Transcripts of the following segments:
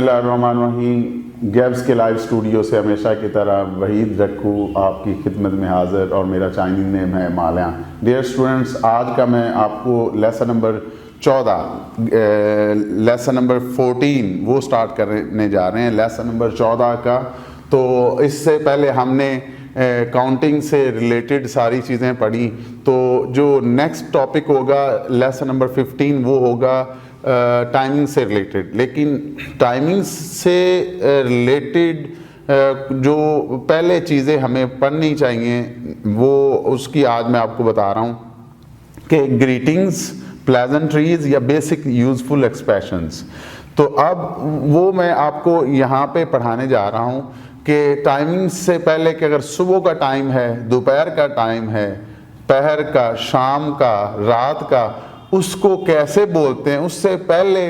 बिस्मिल्लाहिर्रहमानिर्रहीम। गैब्स के live studio से हमेशा की तरह वहीद रक्कू आपकी खिदमत में हाज़िर और मेरा चाइनीज़ नेम है माल्या। डियर स्टूडेंट्स, आज का मैं आपको लेसन नंबर 14 लेसन नंबर 14 वो स्टार्ट करने जा रहे हैं, लेसन नंबर 14 का। तो इससे पहले हमने काउंटिंग से रिलेटेड सारी चीज़ें पढ़ी। तो जो नेक्स्ट टॉपिक होगा लेसन नंबर 15 वो होगा टाइमिंग से रिलेटेड। लेकिन टाइमिंग से रिलेटेड जो पहले चीज़ें हमें पढ़नी चाहिए वो उसकी आज मैं आपको बता रहा हूँ कि ग्रीटिंग्स, प्लेजेंट्रीज या बेसिक यूज़फुल एक्सप्रेशंस। तो अब वो मैं आपको यहाँ पे पढ़ाने जा रहा हूँ कि टाइमिंग से पहले कि अगर सुबह का टाइम है, दोपहर का टाइम है, पहर का, शाम का, रात का, उसको कैसे बोलते हैं, उससे पहले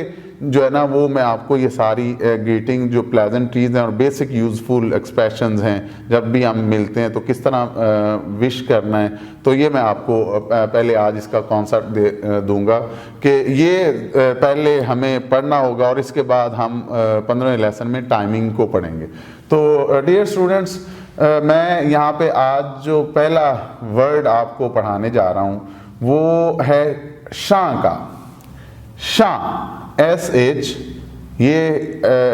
जो है ना वो मैं आपको ये सारी ग्रीटिंग जो प्लेजेंट्रीज हैं और बेसिक यूज़फुल एक्सप्रेशंस हैं, जब भी हम मिलते हैं तो किस तरह विश करना है, तो ये मैं आपको पहले आज इसका कॉन्सेप्ट दूंगा कि ये पहले हमें पढ़ना होगा और इसके बाद हम 15वें लेसन में टाइमिंग को पढ़ेंगे। तो डियर स्टूडेंट्स, मैं यहाँ पे आज जो पहला वर्ड आपको पढ़ाने जा रहा हूँ वो है शां का। शां, SH, ये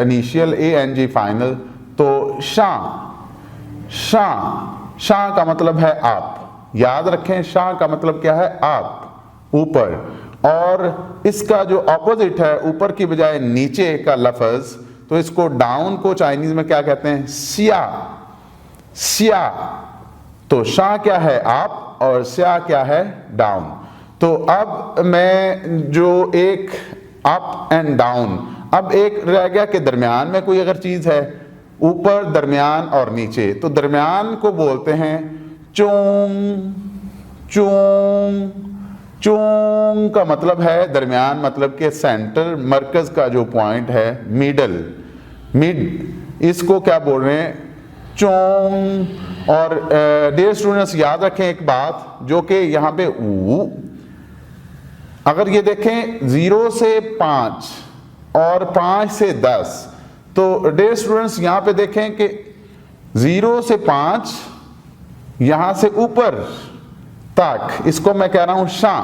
इनिशियल ANG फाइनल। तो शां, शां, शां का मतलब है आप। याद रखें, शां का मतलब क्या है? आप, ऊपर। और इसका जो ऑपोजिट है, ऊपर की बजाय नीचे का लफ्ज, तो इसको डाउन को चाइनीज में क्या कहते हैं? सिया, सिया। तो शां क्या है? आप, और सिया क्या है? डाउन। तो अब मैं जो एक अप एंड डाउन, अब एक रह गया कि दरमियान में कोई अगर चीज़ है, ऊपर, दरमियान और नीचे, तो दरमियान को बोलते हैं चोंग, चोंग। चोंग का मतलब है दरमियान, मतलब कि सेंटर, मरकज का जो पॉइंट है, मिडल, मिड, इसको क्या बोल रहे हैं? चोंग। और डियर स्टूडेंट्स, याद रखें एक बात, जो कि यहाँ पे अगर ये देखें 0 से 5 और 5 से 10, तो डियर स्टूडेंट्स यहाँ पे देखें कि 0 से 5 यहाँ से ऊपर तक, इसको मैं कह रहा हूँ शां।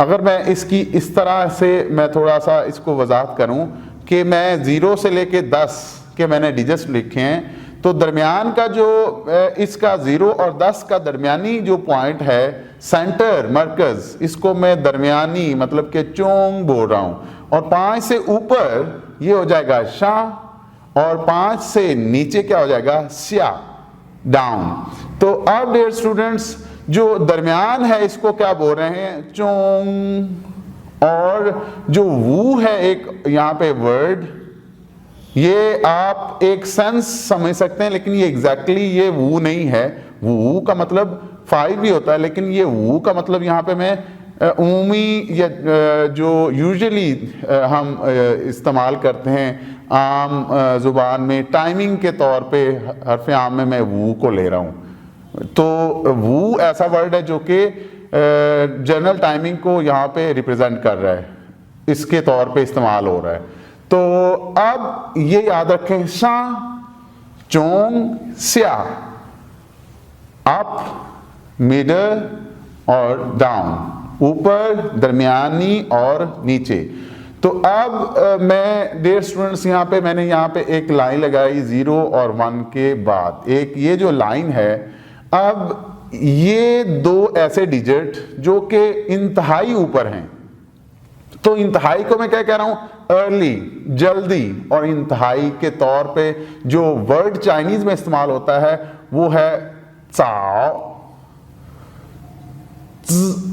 अगर मैं इसकी इस तरह से मैं थोड़ा सा इसको वजाहत करूँ कि मैं 0 से लेके 10 के मैंने डिजिट्स लिखे हैं, तो दरमियान का जो इसका 0 और 10 का दरमियानी जो पॉइंट है, सेंटर, मरकज, इसको मैं दरमियानी मतलब कि चोंग बोल रहा हूँ। और 5 से ऊपर ये हो जाएगा शां, और 5 से नीचे क्या हो जाएगा? स्या, डाउन। तो अब डियर स्टूडेंट्स, जो दरमियान है इसको क्या बोल रहे हैं? चोंग। और जो वू है एक यहाँ पे वर्ड, ये आप एक सेंस समझ सकते हैं, लेकिन ये एग्जैक्टली ये वू नहीं है। वू का मतलब 5 भी होता है, लेकिन ये वू का मतलब यहाँ पे मैं उमूमी या जो यूजुअली हम इस्तेमाल करते हैं आम ज़ुबान में टाइमिंग के तौर पे हरफ आम में मैं वू को ले रहा हूँ। तो वू ऐसा वर्ड है जो कि जनरल टाइमिंग को यहाँ पे रिप्रेजेंट कर रहा है, इसके तौर पे इस्तेमाल हो रहा है। तो अब ये याद रखें, शां, चोंग, स्या, अप, मिडल और डाउन, ऊपर, दरमियानी और नीचे। तो अब मैं डियर स्टूडेंट्स यहाँ पे मैंने यहाँ पे एक लाइन लगाई 0 और 1 के बाद। एक ये जो लाइन है, अब ये दो ऐसे डिजिट जो कि इंतहाई ऊपर हैं, तो इंतहाई को मैं क्या कह रहा हूं? अर्ली, जल्दी। और इंतहाई के तौर पे जो वर्ड चाइनीज में इस्तेमाल होता है वो है चाओ,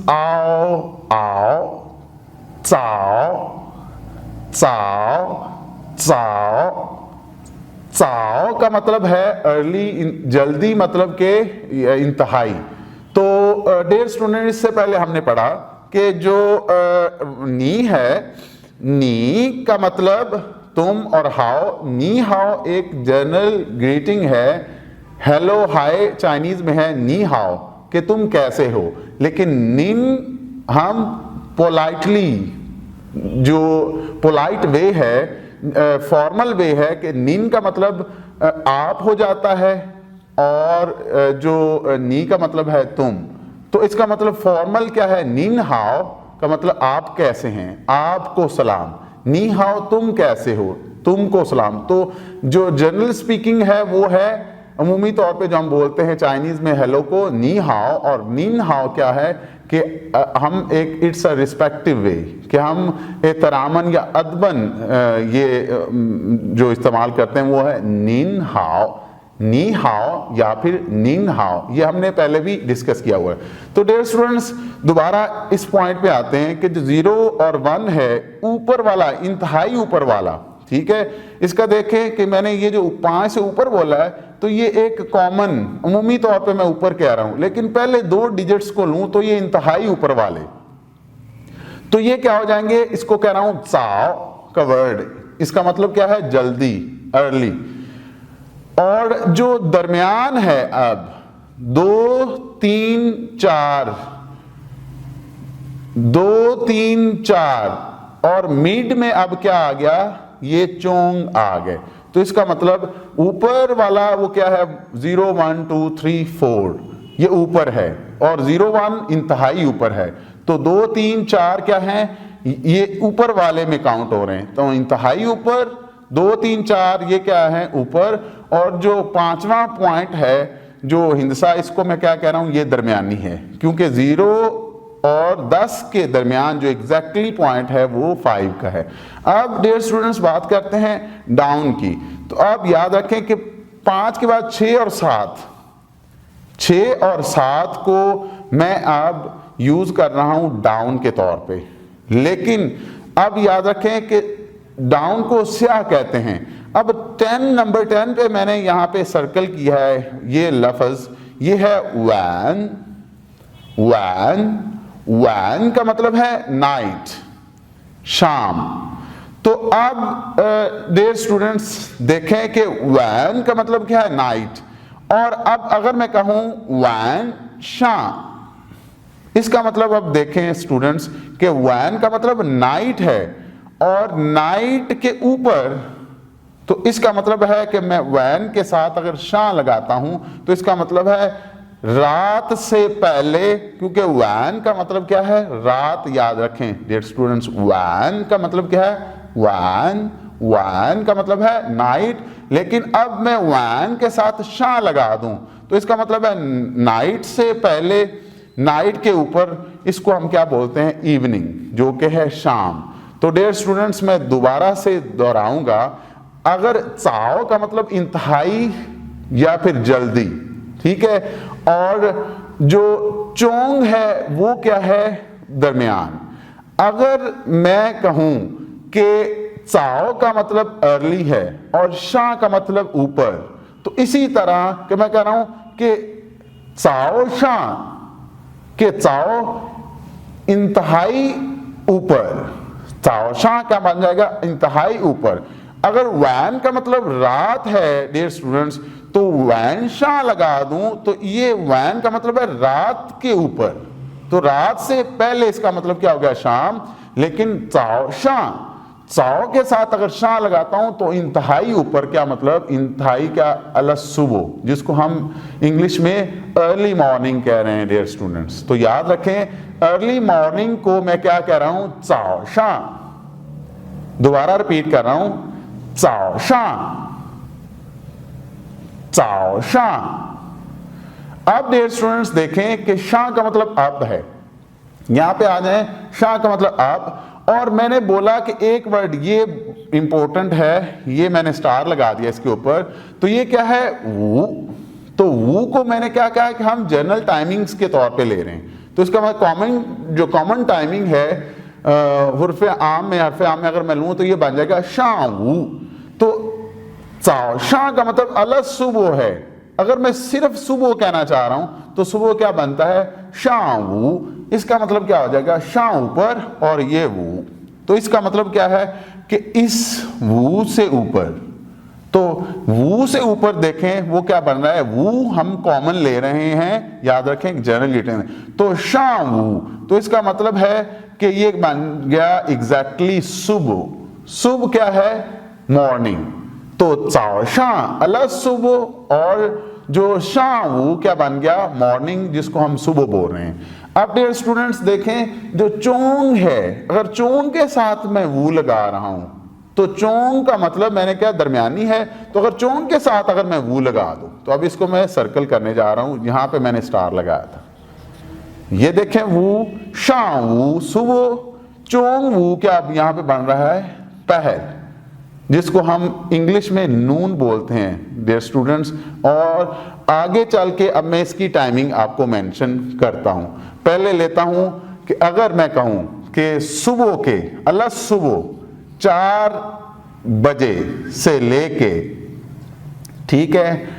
आओ, आओ, चाओ, चाओ, चाओ। चाओ का मतलब है अर्ली, जल्दी, मतलब के इंतहाई। तो डियर स्टूडेंट, इससे पहले हमने पढ़ा कि जो नी है, नी का मतलब तुम और हाउ। नी हाउ एक जनरल ग्रीटिंग है, हेलो हाय चाइनीज में है नी हाउ, कि तुम कैसे हो। लेकिन निन हम पोलाइटली, जो पोलाइट वे है, फॉर्मल वे है कि निन का मतलब आप हो जाता है और जो नी का मतलब है तुम। तो इसका मतलब फॉर्मल क्या है, निन हाओ का मतलब आप कैसे हैं, आपको सलाम। नी हाओ तुम कैसे हो, तुमको सलाम। तो जो जनरल स्पीकिंग है वो है अमूमी तौर पे जो हम बोलते हैं चाइनीज में हेलो को नी हाओ, और निन हाओ क्या है कि हम एक इट्स अ रिस्पेक्टिव वे, कि हम एहतरामन या अदबन ये जो इस्तेमाल करते हैं वो है निन हाओ, नी हाओ या फिर निन हाओ। ये हमने पहले भी डिस्कस किया हुआ है। तो डियर स्टूडेंट्स दोबारा इस पॉइंट पे आते हैं कि जो 0 और 1 है ऊपर वाला, इंतहाई ऊपर वाला, ठीक है, इसका देखें कि मैंने ये जो 5 से ऊपर बोला है तो ये एक कॉमन अमूमी तौर पे मैं ऊपर कह रहा हूं, लेकिन पहले 2 डिजिट्स को लूं तो ये इंतहाई ऊपर वाले, तो ये क्या हो जाएंगे, इसको कह रहा हूं चाओ का वर्ड, इसका मतलब क्या है जल्दी, अर्ली। और जो दरमियान है अब 2 3 4, 2 3 4 और मिड में अब क्या आ गया, ये चोंग आ गए। तो इसका मतलब ऊपर वाला वो क्या है 0 1 2 3 4 ये ऊपर है, और 0 1 इंतहाई ऊपर है। तो 2 3 4 क्या है, ये ऊपर वाले में काउंट हो रहे हैं, तो इंतहाई ऊपर, 2 3 4 ये क्या है ऊपर। और जो 5वां पॉइंट है जो हिंसा, इसको मैं क्या कह रहा हूं, ये दरमियानी है, क्योंकि 0 और 10 के दरमियान जो एग्जैक्टली पॉइंट है वो 5 का है। अब डियर स्टूडेंट्स बात करते हैं डाउन की। तो आप याद रखें कि 5 के बाद 6 और 7, 6 और 7 को मैं अब यूज कर रहा हूं डाउन के तौर पे, लेकिन अब याद रखें कि डाउन को स्याह कहते हैं। अब 10 नंबर 10 पे मैंने यहां पे सर्कल किया है ये लफ्ज, ये है वैन। वैन, वैन का मतलब है नाइट, शाम। तो अब डियर स्टूडेंट्स देखें कि वैन का मतलब क्या है नाइट, और अब अगर मैं कहूं वैन शाम, इसका मतलब अब देखें स्टूडेंट्स कि वैन का मतलब नाइट है, और नाइट के ऊपर, तो इसका मतलब है कि मैं वैन के साथ अगर शां लगाता हूं तो इसका मतलब है रात से पहले, क्योंकि वैन का मतलब क्या है रात। याद रखें डियर स्टूडेंट्स, वैन का मतलब क्या है वैन, वैन का मतलब है नाइट, लेकिन अब मैं वैन के साथ शां लगा दूं तो इसका मतलब है नाइट से पहले, नाइट के ऊपर, इसको हम क्या बोलते हैं इवनिंग, जो कि है शाम। तो डियर स्टूडेंट्स मैं दोबारा से दोहराऊंगा, अगर चाओ का मतलब इंतहाई या फिर जल्दी, ठीक है, और जो चोंग है वो क्या है दरमियान। अगर मैं कहूं कि चाओ का मतलब अर्ली है और शां का मतलब ऊपर, तो इसी तरह कि मैं कह रहा हूं कि चाओ शां, कि चाओ इंतहाई ऊपर, चाओ शां का बन जाएगा इंतहाई ऊपर। अगर वैन का मतलब रात है डियर स्टूडेंट्स, तो वैन शां लगा दूं तो ये वैन का मतलब है रात के ऊपर, तो रात से पहले इसका मतलब क्या हो गया शाम। लेकिन चाओ शां, चाओ के साथ अगर शां लगाता हूं तो इंतहाई ऊपर, क्या मतलब इंतहाई क्या अल सुबह, जिसको हम इंग्लिश में अर्ली मॉर्निंग कह रहे हैं डियर स्टूडेंट्स। तो याद रखें अर्ली मॉर्निंग को मैं क्या कह रहा हूं चाओ शां। दोबारा रिपीट कर रहा हूं चाओ शां, चाओ शां। अब डियर स्टूडेंट्स देखें कि शां का मतलब अब है, यहां पे आ जाए, शां का मतलब अब। और मैंने बोला कि एक वर्ड ये इंपॉर्टेंट है, ये मैंने स्टार लगा दिया इसके ऊपर, तो ये क्या है वू। तो वू को मैंने क्या कहा कि हम जनरल टाइमिंग्स के तौर पे ले रहे हैं, तो इसका मतलब कॉमन, जो कॉमन टाइमिंग है हर्फ़े आम में, हर्फ़े आम में अगर मैं लूं तो ये बन जाएगा शां वू। तो चाओ शां का मतलब अलग सुबह है। अगर मैं सिर्फ सुबह कहना चाह रहा हूं तो सुबह क्या बनता है शां वू, इसका मतलब क्या हो जाएगा शां ऊपर और ये वू। तो इसका मतलब क्या है कि इस वू से ऊपर, तो वू से ऊपर देखें वो क्या बन रहा है, वू हम कॉमन ले रहे हैं, याद रखें जनरल रिटर्न, तो शां वू, तो इसका मतलब है कि ये बन गया एग्जैक्टली सुबह। सुबह क्या है मॉर्निंग। तो चाओ शां अल सुबह, और जो शां वो क्या बन गया, मॉर्निंग, जिसको हम सुबह बोल रहे हैं। अब डियर स्टूडेंट्स देखें, जो चोंग है, अगर चोंग के साथ मैं वो लगा रहा हूं तो चोंग का मतलब मैंने क्या, दरमियानी है। तो अगर चोंग के साथ अगर मैं वो लगा दूं, तो अब इसको मैं सर्कल करने जा रहा हूं, यहां पे मैंने स्टार लगाया था। ये देखें, वो शां वो सुबह, चोंग वो क्या अब यहां पे बन रहा है पहर, जिसको हम इंग्लिश में नून बोलते हैं डियर स्टूडेंट्स। और आगे चल के अब मैं इसकी टाइमिंग आपको मेंशन करता हूं। पहले लेता हूं कि अगर मैं कहूं कि सुबह के अल सुबह 4 बजे से लेके, ठीक है,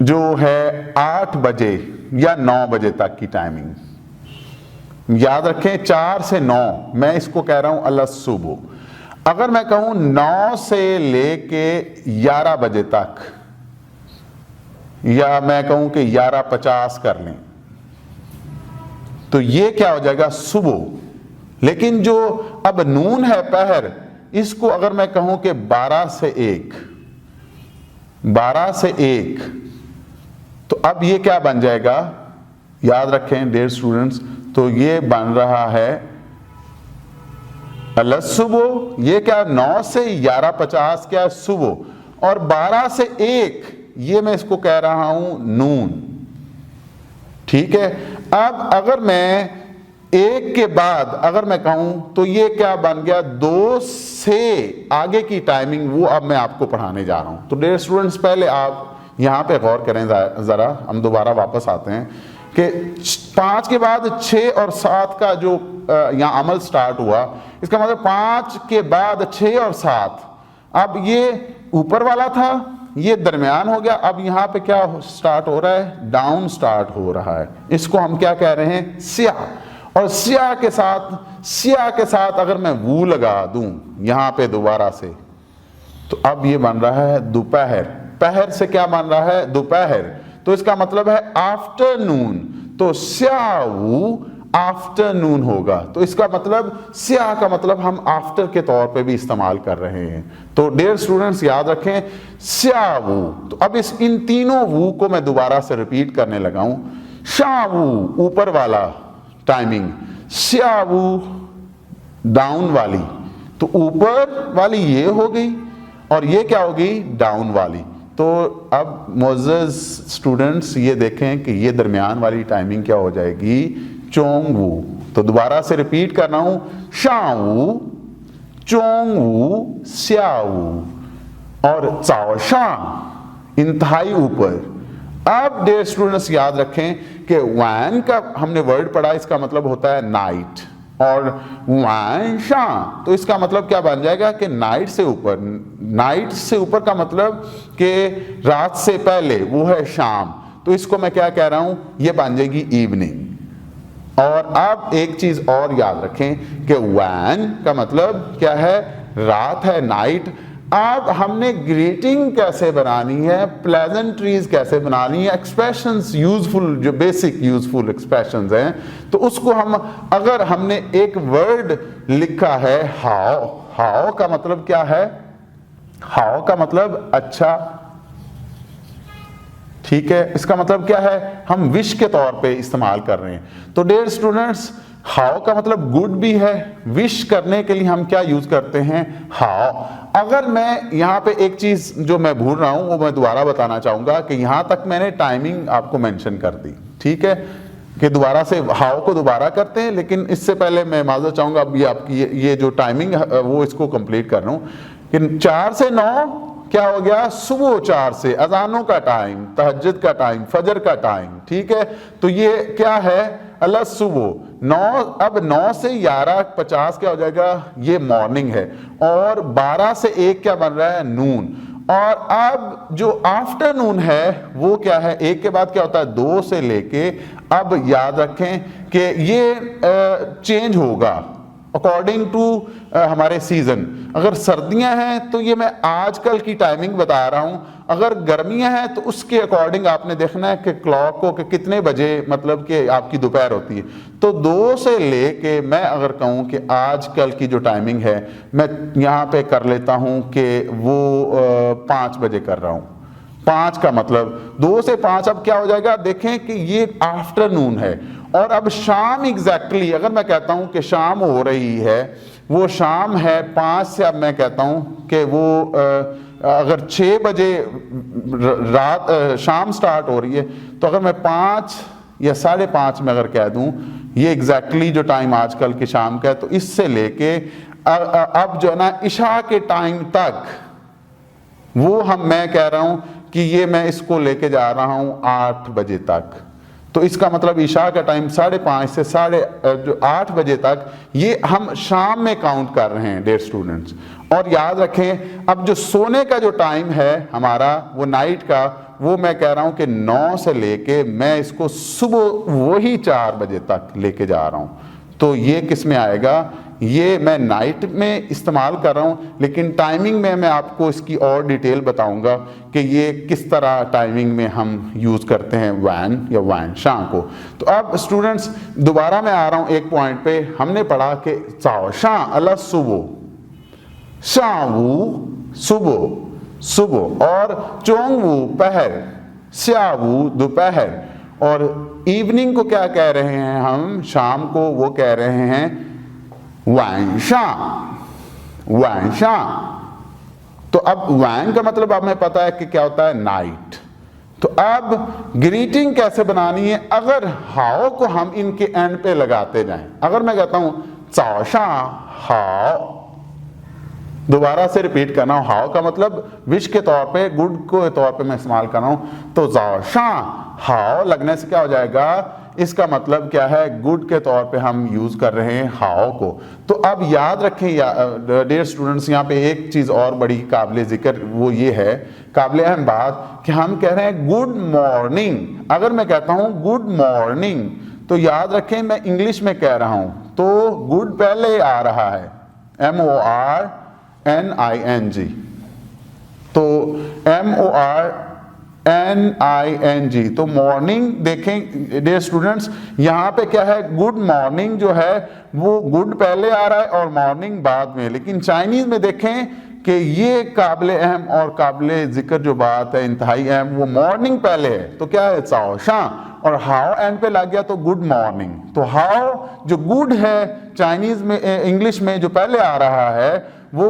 जो है 8 बजे या 9 बजे तक की टाइमिंग। याद रखें 4 से 9, मैं इसको कह रहा हूं अल सुबह। अगर मैं कहूं 9 से लेके 11 बजे तक, या मैं कहूं कि 11:50 कर लें, तो ये क्या हो जाएगा, सुबह। लेकिन जो अब नून है पहर, इसको अगर मैं कहूं कि 12 से 1, 12 से 1, तो अब ये क्या बन जाएगा, याद रखें डियर स्टूडेंट्स, तो ये बन रहा है अल सुबह। ये क्या, 9 से 11:50 क्या सुबह, और 12 से 1 ये मैं इसको कह रहा हूं नून, ठीक है। अब अगर मैं 1 के बाद अगर मैं कहूं, तो ये क्या बन गया, 2 से आगे की टाइमिंग, वो अब मैं आपको पढ़ाने जा रहा हूं। तो डियर स्टूडेंट्स, पहले आप यहां पे गौर करें जरा, हम दोबारा वापस आते हैं कि 5 के बाद 6 और 7 का जो यहां अमल स्टार्ट हुआ, इसका मतलब 5 के बाद 6 और 7, अब ये ऊपर वाला था, ये दरमियान हो गया, अब यहां पे क्या स्टार्ट हो रहा है, डाउन स्टार्ट हो रहा है। इसको हम क्या कह रहे हैं, स्या। और स्या के साथ अगर मैं वो लगा दूं यहां पे दोबारा से, तो अब ये बन रहा है दोपहर। पहर से क्या बन रहा है, दोपहर, तो इसका मतलब है आफ्टरनून। तो स्याऊ आफ्टरनून होगा। तो इसका मतलब स्या का मतलब हम आफ्टर के तौर पे भी इस्तेमाल कर रहे हैं। तो डियर स्टूडेंट्स याद रखें, स्याऊ। तो अब इन तीनों वू को मैं दोबारा से रिपीट करने लगा हूं। शावू ऊपर वाला टाइमिंग, स्यावू डाउन वाली। तो ऊपर वाली ये हो गई और ये क्या होगी, डाउन वाली। तो अब मोअज़्ज़ज़ स्टूडेंट्स ये देखें कि ये दरमियान वाली टाइमिंग क्या हो जाएगी, चोंगवू। तो दोबारा से रिपीट कर रहा हूं, शावू, चोंगवू, स्यावू और चाओशां इंतहाई ऊपर। अब डियर स्टूडेंट्स याद रखें कि वैन का हमने वर्ड पढ़ा, इसका मतलब होता है नाइट, और वैन शां, तो इसका मतलब क्या बन जाएगा कि नाइट से ऊपर। नाइट से ऊपर का मतलब कि रात से पहले, वो है शाम। तो इसको मैं क्या कह रहा हूं, ये बन जाएगी इवनिंग। और अब एक चीज और याद रखें कि वैन का मतलब क्या है, रात है, नाइट। अब हमने ग्रीटिंग कैसे बनानी है, प्लेजेंट्रीज कैसे बनानी है, एक्सप्रेशंस यूजफुल, जो बेसिक यूजफुल एक्सप्रेशंस हैं, तो उसको हम, अगर हमने एक वर्ड लिखा है हाउ, हाउ का मतलब क्या है, हाउ का मतलब अच्छा, ठीक है। इसका मतलब क्या है, हम विश के तौर पे इस्तेमाल कर रहे हैं। तो डियर स्टूडेंट्स, हाउ का मतलब गुड भी है, विश करने के लिए हम क्या यूज करते हैं, हाउ। अगर मैं यहां पे एक चीज जो मैं भूल रहा हूं वो मैं दोबारा बताना चाहूंगा कि यहां तक मैंने टाइमिंग आपको मेंशन कर दी, ठीक है, कि दोबारा से हाउ को दोबारा करते हैं। लेकिन इससे पहले मैं माजूर चाहूंगा, अब ये आपकी ये जो टाइमिंग वो इसको कंप्लीट कर रहा हूं कि 4 से 9 क्या हो गया, सुबह 4 से, अजानों का टाइम, तहज्जुद का टाइम, फजर का टाइम, ठीक है। तो ये क्या है, अल सुबह 9। अब 9 से 11:50 क्या हो जाएगा, ये मॉर्निंग है। और 12 से 1 क्या बन रहा है, नून। और अब जो आफ्टरनून है वो क्या है, 1 के बाद क्या होता है, 2 से लेके, अब याद रखें कि ये चेंज होगा अकॉर्डिंग टू हमारे सीजन। अगर सर्दियां हैं तो ये मैं आजकल की टाइमिंग बता रहा हूं, अगर गर्मियां हैं तो उसके अकॉर्डिंग आपने देखना है कि क्लॉक को कि कितने बजे मतलब कि आपकी दोपहर होती है। तो 2 से लेके मैं अगर कहूँ कि आजकल की जो टाइमिंग है मैं यहाँ पे कर लेता हूँ कि वो 5 बजे कर रहा हूँ। 5 का मतलब 2 से 5 अब क्या हो जाएगा, देखें कि ये आफ्टरनून है और अब शाम एग्जैक्टली अगर मैं कहता हूं कि शाम हो रही है, वो शाम है 5 से, अब मैं कहता हूं कि वो अगर 6 बजे रात शाम स्टार्ट हो रही है, तो अगर मैं 5 या 5:30 में अगर कह दूं ये एग्जैक्टली जो टाइम आजकल की शाम का है, तो इससे लेके अब जो है ना इशा के टाइम तक वो मैं कह रहा हूं कि ये मैं इसको लेके जा रहा हूं 8 बजे तक। तो इसका मतलब इशा का टाइम 5:30 से 8 बजे तक ये हम शाम में काउंट कर रहे हैं डियर स्टूडेंट्स। और याद रखें अब जो सोने का जो टाइम है हमारा वो नाइट का, वो मैं कह रहा हूं कि 9 से लेके मैं इसको सुबह वही 4 बजे तक लेके जा रहा हूं। तो ये किस में आएगा, ये मैं नाइट में इस्तेमाल कर रहा हूँ, लेकिन टाइमिंग में मैं आपको इसकी और डिटेल बताऊंगा कि ये किस तरह टाइमिंग में हम यूज़ करते हैं वैन या वैन शां को। तो अब स्टूडेंट्स दोबारा मैं आ रहा हूँ एक पॉइंट पे, हमने पढ़ा कि चाओ शां अला सुबह, शावू सुबह सुबह, और चोंगवू पहर, स्यावू दोपहर, और इवनिंग को क्या कह रहे हैं हम, शाम को, वो कह रहे हैं वानशा, वानशा। तो अब वैन का मतलब अब हमें पता है कि क्या होता है, नाइट। तो अब ग्रीटिंग कैसे बनानी है, अगर हाओ को हम इनके एंड पे लगाते जाएं, अगर मैं कहता हूं चाओशा हाओ, दोबारा से रिपीट करना हूं, हाओ का मतलब विश के तौर पे, गुड को तौर पे मैं इस्तेमाल कर रहा हूं, तो चाओशा हाओ लगने से क्या हो जाएगा, इसका मतलब क्या है, गुड के तौर पे हम यूज कर रहे हैं हाओ को। तो अब याद रखें डियर स्टूडेंट्स, यहाँ पे एक चीज और बड़ी काबिल जिक्र, वो ये है काबिल अहम बात कि हम कह रहे हैं गुड मॉर्निंग। अगर मैं कहता हूं गुड मॉर्निंग, तो याद रखें मैं इंग्लिश में कह रहा हूं, तो गुड पहले आ रहा है, MORNING, तो MORNING, तो मॉर्निंग देखें डियर स्टूडेंट्स, यहां पे क्या है, गुड मॉर्निंग जो है वो गुड पहले आ रहा है और मॉर्निंग बाद में। लेकिन चाइनीज में देखें कि ये काबिल अहम और काबिल जिक्र जो बात है, इंतहाई अहम, वो मॉर्निंग पहले है, तो क्या है चाओ शां, और हाओ एंड पे लग गया तो गुड मॉर्निंग। तो हाओ जो गुड है चाइनीज में, इंग्लिश में जो पहले आ रहा है, वो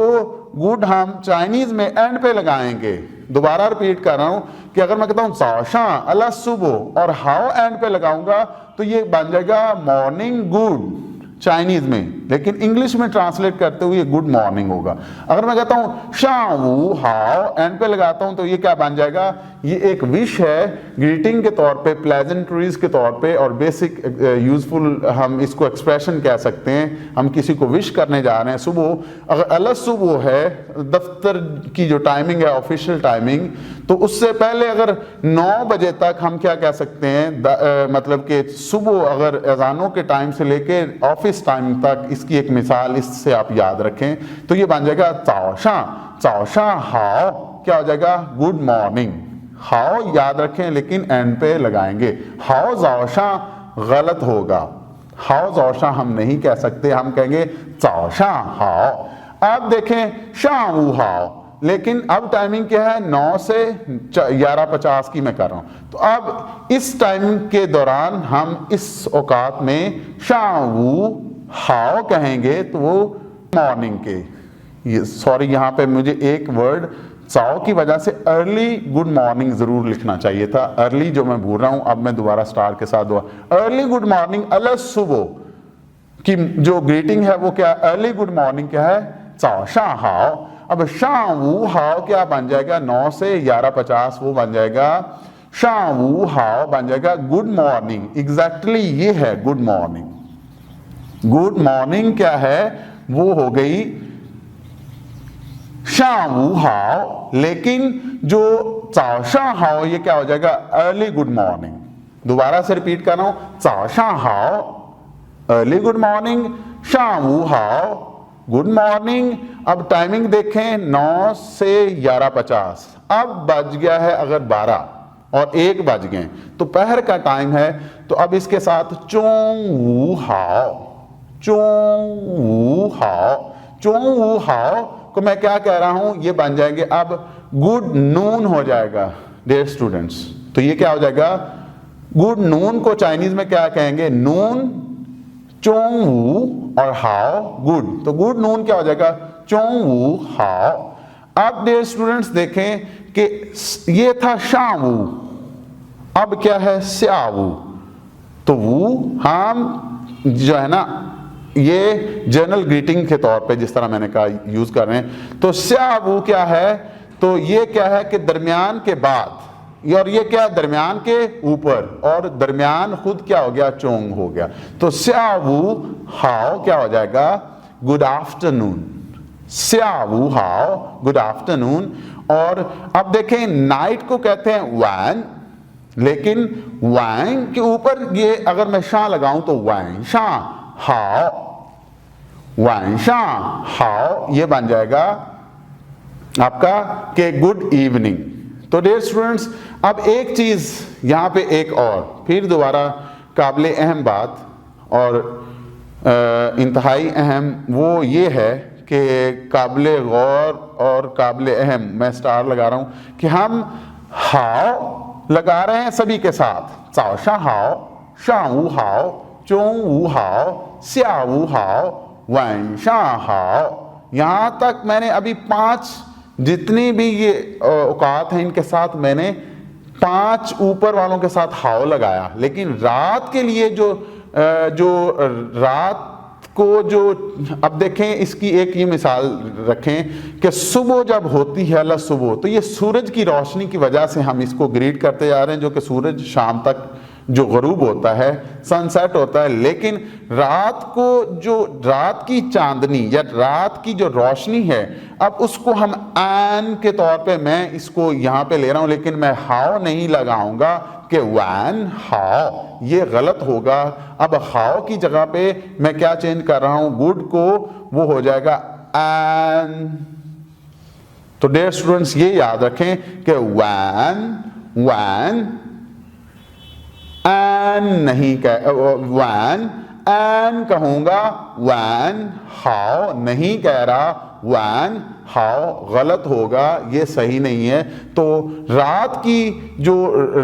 गुड हम चाइनीज में एंड पे लगाएंगे। दोबारा रिपीट कर रहा हूं कि अगर मैं कहता हूं चाओशा अला सुबह और हाओ एंड पे लगाऊंगा, तो ये बन जाएगा मॉर्निंग गुड चाइनीज में, लेकिन इंग्लिश में ट्रांसलेट करते हुए गुड मॉर्निंग होगा। अगर मैं कहता हूं शावू हाओ एंड पे लगाता हूं, तो ये क्या बन जाएगा, ये एक विश है ग्रीटिंग के तौर पे, प्लेजेंट्रीज के तौर पे, और बेसिक यूजफुल हम इसको एक्सप्रेशन कह सकते हैं। हम किसी को विश करने जा रहे हैं सुबह, अगर अलग सुबह है, दफ्तर की जो टाइमिंग है ऑफिशियल टाइमिंग, तो उससे पहले अगर 9 बजे तक हम क्या कह सकते हैं, मतलब कि सुबह अगर अजानों के टाइम से लेके ऑफिस टाइम तक, इसकी एक मिसाल इससे आप याद रखें, तो ये बन जाएगा चाओशा, चाओशा हाओ, क्या हो जाएगा, गुड मॉर्निंग। हाओ याद रखें लेकिन एंड पे लगाएंगे, हाओ जाओशा गलत होगा, हाओ जाओशा हम नहीं कह सकते, हम कहेंगे चाओशा हाओ। अब देखें शावू हाओ, लेकिन अब टाइमिंग क्या है, 9 से 11:50 की मैं कर रहा हूं। तो अब इस टाइम के दौरान हम इस औकात में शावू हाओ कहेंगे, तो वो मॉर्निंग के, ये सॉरी यहाँ पे मुझे एक वर्ड चाओ की वजह से अर्ली गुड मॉर्निंग जरूर लिखना चाहिए था, अर्ली जो मैं भूल रहा हूं, अब मैं दोबारा स्टार के साथ हुआ, अर्ली गुड मॉर्निंग अल सुबह की जो ग्रीटिंग है वो क्या, अर्ली गुड मॉर्निंग क्या है, चाओ शा हाओ। अब शावू हाओ क्या बन जाएगा, 9 से 11:50 वो बन जाएगा शावू हाओ, बन जाएगा गुड मॉर्निंग। एग्जैक्टली ये है गुड मॉर्निंग। गुड मॉर्निंग क्या है, वो हो गई शावू हाओ, लेकिन जो चाओशा हाओ ये क्या हो जाएगा, अर्ली गुड मॉर्निंग। दोबारा से रिपीट कर रहा हूं, चाओशा हाओ अर्ली गुड मॉर्निंग, शावू हाओ गुड मॉर्निंग। अब टाइमिंग देखें 9 से 11:50, अब बज गया है अगर 12 और 1 बज गए, दोपहर का टाइम है। तो अब इसके साथ चोंग वू हाओ, चोंग वू हाओ, चोंग वू हाओ को मैं क्या कह रहा हूं, ये बन जाएंगे अब गुड नून हो जाएगा डियर स्टूडेंट्स। तो ये क्या हो जाएगा, गुड नून को चाइनीज में क्या कहेंगे, नून, चोंग वू और हाओ गुड। तो गुड नून क्या हो जाएगा, चोंग वू हाओ। अब डियर स्टूडेंट्स देखें कि ये था शावू, अब क्या है स्यावू। तो वू हम जो है ना ये जनरल ग्रीटिंग के तौर पे जिस तरह मैंने कहा यूज कर रहे हैं। तो स्यावू क्या है, तो ये क्या है कि दरमियान के बाद, और ये क्या है दरमियान के ऊपर, और दरमियान खुद क्या हो गया, चोंग हो गया। तो स्यावू हाओ क्या हो जाएगा, गुड आफ्टरनून, स्यावू हाओ गुड आफ्टरनून। और अब देखें नाइट को कहते हैं वैन, लेकिन वैन के ऊपर ये अगर मैं शां लगाऊं तो वैन शां हाओ, वैन शां हाओ ये बन जाएगा आपका के गुड इवनिंग। तो डियर स्टूडेंट्स अब एक चीज यहां पे एक और फिर दोबारा काबिले अहम बात और इंतहाई अहम वो ये है कि काबिले गौर और काबिले अहम, मैं स्टार लगा रहा हूं कि हम हाओ लगा रहे हैं सभी के साथ, चाओ शा हाओ, शाऊ हाओ, चोंग वू हाओ, स्यावू हाओ, वैन शा हाओ। यहां तक मैंने अभी 5 जितनी भी ये औकात हैं इनके साथ मैंने 5 ऊपर वालों के साथ हाओ लगाया। लेकिन रात के लिए जो रात को जो अब देखें इसकी एक ये मिसाल रखें कि सुबह जब होती है अल्लाह सुबह, तो ये सूरज की रोशनी की वजह से हम इसको ग्रीट करते जा रहे हैं, जो कि सूरज शाम तक जो गरूब होता है, सनसेट होता है। लेकिन रात को जो रात की चांदनी या रात की जो रोशनी है, अब उसको हम एन के तौर पे मैं इसको यहाँ पे ले रहा हूँ, लेकिन मैं हाओ नहीं लगाऊंगा कि वैन हाओ, ये गलत होगा। अब हाओ की जगह पे मैं क्या चेंज कर रहा हूँ, गुड को, वो हो जाएगा एन। तो डियर स्टूडेंट्स ये याद रखें कि वैन एन नहीं कह, वैन एन कहूंगा, वैन हाओ नहीं कह रहा, वैन हाओ गलत होगा, ये सही नहीं है। तो रात की जो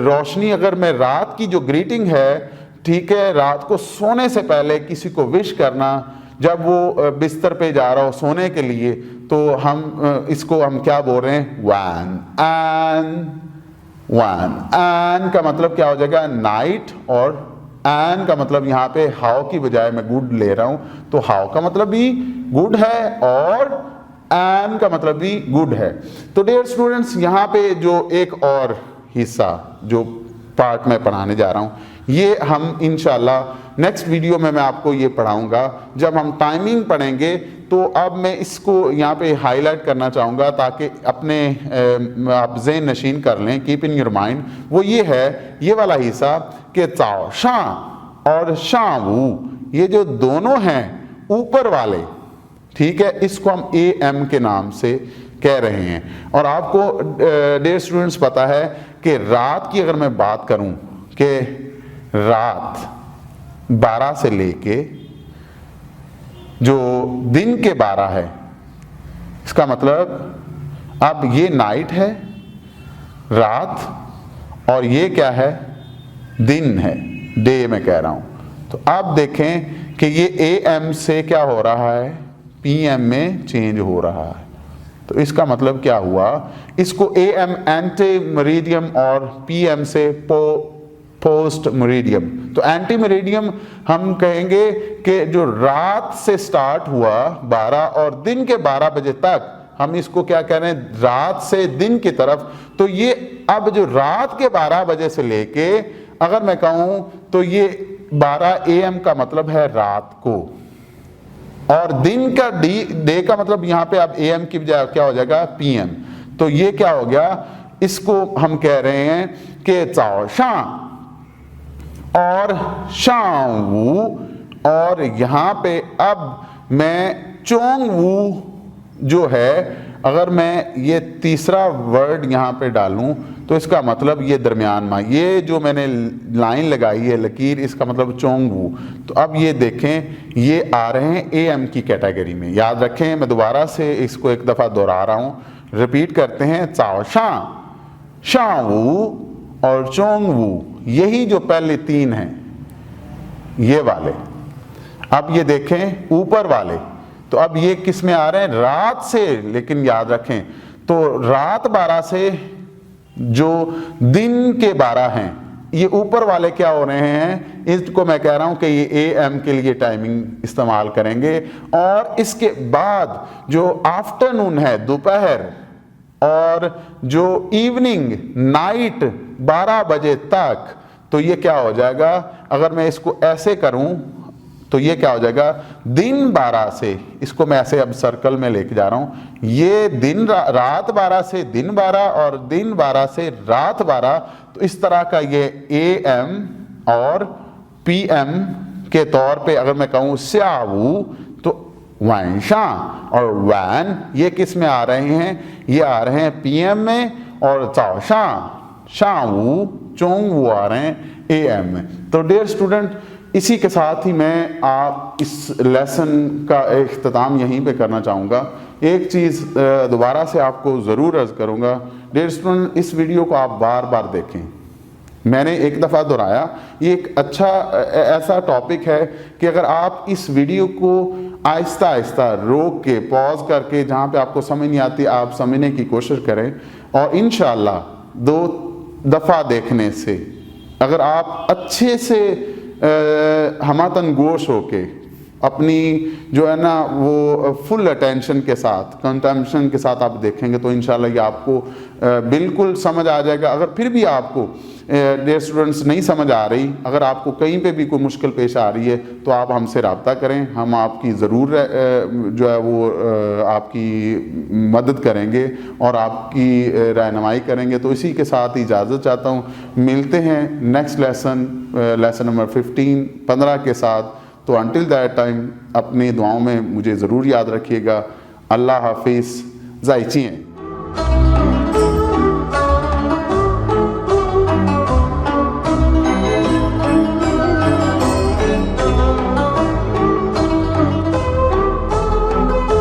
रोशनी, अगर मैं रात की जो ग्रीटिंग है, ठीक है, रात को सोने से पहले किसी को विश करना, जब वो बिस्तर पे जा रहा हो सोने के लिए, तो हम इसको हम क्या बोल रहे हैं, वैन एन। वैन एन का मतलब क्या हो जाएगा, नाइट, और एन का मतलब यहाँ पे हाउ की बजाय मैं गुड ले रहा हूं, तो हाउ का मतलब भी गुड है और एन का मतलब भी गुड है। तो डियर स्टूडेंट्स यहाँ पे जो एक और हिस्सा जो पार्ट में पढ़ाने जा रहा हूँ, ये हम इंशाल्लाह नेक्स्ट वीडियो में मैं आपको ये पढ़ाऊंगा। जब हम टाइमिंग पढ़ेंगे तो अब मैं इसको यहाँ पे हाईलाइट करना चाहूँगा ताकि अपने आप ज़हन नशीन कर लें, कीप इन योर माइंड। वो ये है, ये वाला हिस्सा कि चाओ शा और शावू, ये जो दोनों हैं ऊपर वाले, ठीक है, इसको हम AM के नाम से कह रहे हैं। और आपको डियर स्टूडेंट्स पता है कि रात की अगर मैं बात करूं कि रात 12 से लेके जो दिन के 12 है, इसका मतलब अब ये नाइट है, रात, और ये क्या है, दिन है, डे में कह रहा हूं। तो आप देखें कि ये AM से क्या हो रहा है, PM में चेंज हो रहा है। तो इसका मतलब क्या हुआ, इसको AM एंटी मेरिडियम और PM से पोस्ट मेरिडियम। तो एंटी मेरिडियम हम कहेंगे कि जो रात से स्टार्ट हुआ 12 और दिन के 12 बजे तक, हम इसको क्या कह रहे हैं, रात से दिन की तरफ। तो ये अब जो रात के 12 बजे से लेके अगर मैं कहूं तो ये 12 AM का मतलब है रात को, और दिन का डे का मतलब यहां पे अब AM की बजाय क्या हो जाएगा, PM। तो ये क्या हो गया, इसको हम कह रहे हैं कि चाओ शा और शाऊ, और यहां पे अब मैं चोंग वू जो है, अगर मैं ये तीसरा वर्ड यहाँ पे डालूं तो इसका मतलब ये दरमियान में, ये जो मैंने लाइन लगाई है लकीर, इसका मतलब चोंग वू। तो अब ये देखें, ये आ रहे हैं AM की कैटेगरी में। याद रखें, मैं दोबारा से इसको एक दफ़ा दोहरा रहा हूँ, रिपीट करते हैं। चाओ शा, शा वू और चोंग वू, यही जो पहले तीन हैं ये वाले। अब ये देखें ऊपर वाले, तो अब ये किस में आ रहे हैं? रात से। लेकिन याद रखें, तो रात 12 से जो दिन के 12 हैं, ये ऊपर वाले क्या हो रहे हैं? इसको मैं कह रहा हूं कि ये AM के लिए टाइमिंग इस्तेमाल करेंगे। और इसके बाद जो आफ्टरनून है, दोपहर, और जो इवनिंग, नाइट 12 बजे तक, तो ये क्या हो जाएगा? अगर मैं इसको ऐसे करूं तो ये क्या हो जाएगा? दिन 12 से, इसको मैं ऐसे अब सर्कल में लेके जा रहा हूं, ये दिन रात 12 से दिन 12 और दिन 12 से रात 12। तो इस तरह का ये AM और PM के तौर पे अगर मैं कहूं स्यावू, तो वैशा और वैन ये किस में आ रहे हैं? ये आ रहे हैं PM में, और चाओशा, शावू, चोंगवू आ रहे हैं AM में। तो डियर स्टूडेंट, इसी के साथ ही मैं आप इस लेसन का इख्तिताम यहीं पे करना चाहूँगा। एक चीज़ दोबारा से आपको ज़रूर अर्ज़ करूँगा, डियर स्टूडेंट, इस वीडियो को आप बार बार देखें। मैंने एक दफ़ा दोहराया, ये एक अच्छा ऐसा टॉपिक है कि अगर आप इस वीडियो को आहिस्ता आहिस्ता रोक के, पॉज करके, जहाँ पे आपको समझ नहीं आती आप समझने की कोशिश करें, और इंशाअल्लाह 2 दफ़ा देखने से अगर आप अच्छे से हमातन गोश होके अपनी जो है ना वो फुल अटेंशन के साथ, कंटेंशन के साथ आप देखेंगे, तो इंशाल्लाह ये आपको बिल्कुल समझ आ जाएगा। अगर फिर भी आपको डियर स्टूडेंट्स नहीं समझ आ रही, अगर आपको कहीं पे भी कोई मुश्किल पेश आ रही है, तो आप हमसे रब्ता करें, हम आपकी ज़रूर जो है वो आपकी मदद करेंगे और आपकी रहनुमाई करेंगे। तो इसी के साथ इजाज़त चाहता हूँ, मिलते हैं नेक्स्ट लेसन नंबर 15 के साथ। तो अंटिल दैट टाइम अपनी दुआओं में मुझे ज़रूर याद रखिएगा। अल्लाह हाफिज़, ज़ाइचिए।